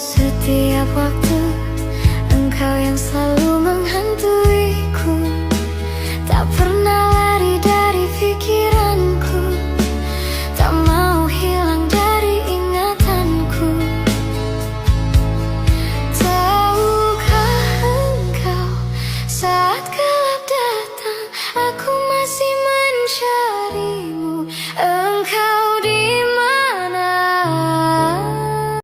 Setiap waktu engkau yang selalu menghantuiku, tak pernah lari dari pikiranku, tak mau hilang dari ingatanku. Tahukah engkau, saat gelap datang aku